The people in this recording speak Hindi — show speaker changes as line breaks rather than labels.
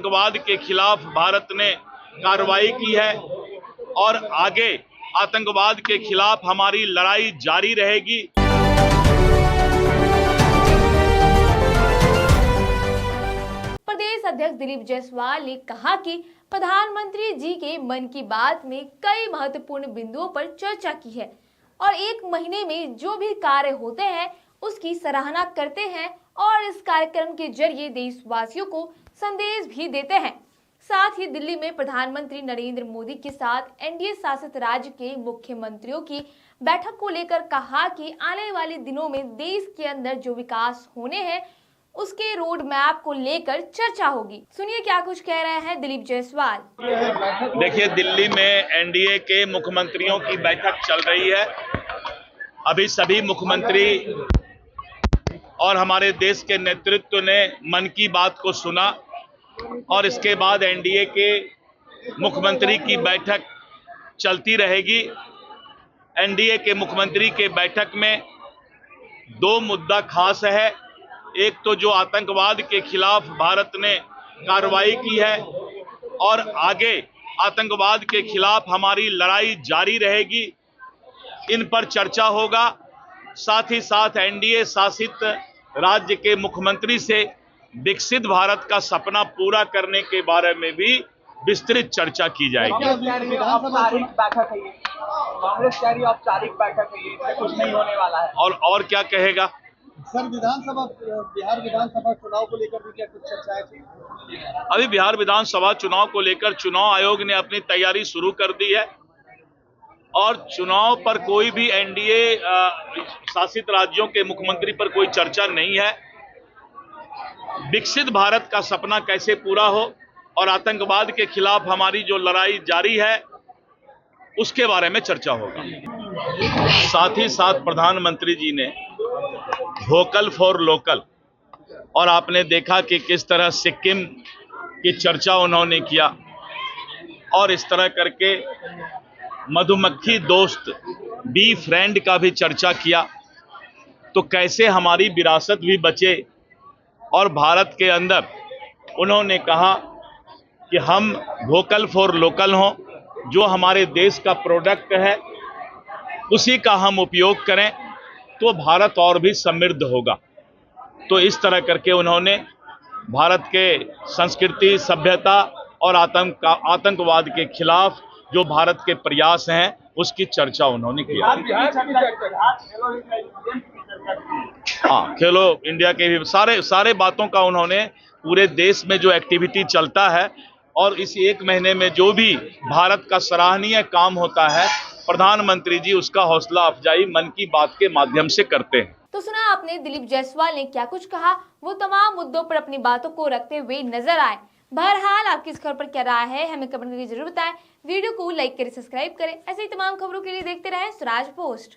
आतंकवाद के खिलाफ भारत ने कार्रवाई की है और आगे आतंकवाद के खिलाफ हमारी लड़ाई जारी रहेगी।
प्रदेश अध्यक्ष दिलीप जायसवाल ने कहा कि प्रधानमंत्री जी के मन की बात में कई महत्वपूर्ण बिंदुओं पर चर्चा की है और एक महीने में जो भी कार्य होते हैं उसकी सराहना करते हैं और इस कार्यक्रम के जरिए देशवासियों को संदेश भी देते हैं। साथ ही दिल्ली में प्रधानमंत्री नरेंद्र मोदी के साथ एनडीए शासित राज्य के मुख्यमंत्रियों की बैठक को लेकर कहा कि आने वाले दिनों में देश के अंदर जो विकास होने हैं उसके रोड मैप को लेकर चर्चा होगी। सुनिए क्या कुछ कह रहे हैं दिलीप जायसवाल।
देखिए, दिल्ली में एनडीए के मुख्यमंत्रियों की बैठक चल रही है। अभी सभी मुख्यमंत्री और हमारे देश के नेतृत्व ने मन की बात को सुना और इसके बाद एनडीए के मुख्यमंत्री की बैठक चलती रहेगी। एनडीए के मुख्यमंत्री के बैठक में दो मुद्दा खास है। एक तो जो आतंकवाद के खिलाफ भारत ने कार्रवाई की है और आगे आतंकवाद के खिलाफ हमारी लड़ाई जारी रहेगी, इन पर चर्चा होगा। साथ ही साथ एनडीए शासित राज्य के मुख्यमंत्री से विकसित भारत का सपना पूरा करने के बारे में भी विस्तृत चर्चा की जाएगी।
औपचारिक बैठक है ये, कुछ नहीं होने वाला है।
और क्या कहेगा
सर? बिहार विधानसभा चुनाव को लेकर भी क्या कुछ चर्चाएं थी?
अभी बिहार विधानसभा चुनाव को लेकर चुनाव आयोग ने अपनी तैयारी शुरू कर दी है और चुनाव पर कोई भी एनडीए शासित राज्यों के मुख्यमंत्री पर कोई चर्चा नहीं है। विकसित भारत का सपना कैसे पूरा हो और आतंकवाद के खिलाफ हमारी जो लड़ाई जारी है उसके बारे में चर्चा होगा। साथ ही साथ प्रधानमंत्री जी ने वोकल फॉर लोकल और आपने देखा कि किस तरह सिक्किम की चर्चा उन्होंने किया और इस तरह करके मधुमक्खी दोस्त बी फ्रेंड का भी चर्चा किया। तो कैसे हमारी विरासत भी बचे और भारत के अंदर उन्होंने कहा कि हम वोकल फॉर लोकल हों, जो हमारे देश का प्रोडक्ट है उसी का हम उपयोग करें तो भारत और भी समृद्ध होगा। तो इस तरह करके उन्होंने भारत के संस्कृति, सभ्यता और आतंकवाद के खिलाफ जो भारत के प्रयास हैं उसकी चर्चा उन्होंने किया। हाँ, खेलो इंडिया के भी सारे बातों का उन्होंने पूरे देश में जो एक्टिविटी चलता है और इस एक महीने में जो भी भारत का सराहनीय काम होता है प्रधानमंत्री जी उसका हौसला अफजाई मन की बात के माध्यम से करते हैं।
तो सुना आपने दिलीप जायसवाल ने क्या कुछ कहा। वो तमाम मुद्दों पर अपनी बातों को रखते हुए नजर आए। बहरहाल आपकी इस खबर पर क्या राय है हमें कमेंट करके जरूर बताएं। वीडियो को लाइक करें, सब्सक्राइब करें। ऐसे ही तमाम खबरों के लिए देखते रहें स्वराज पोस्ट।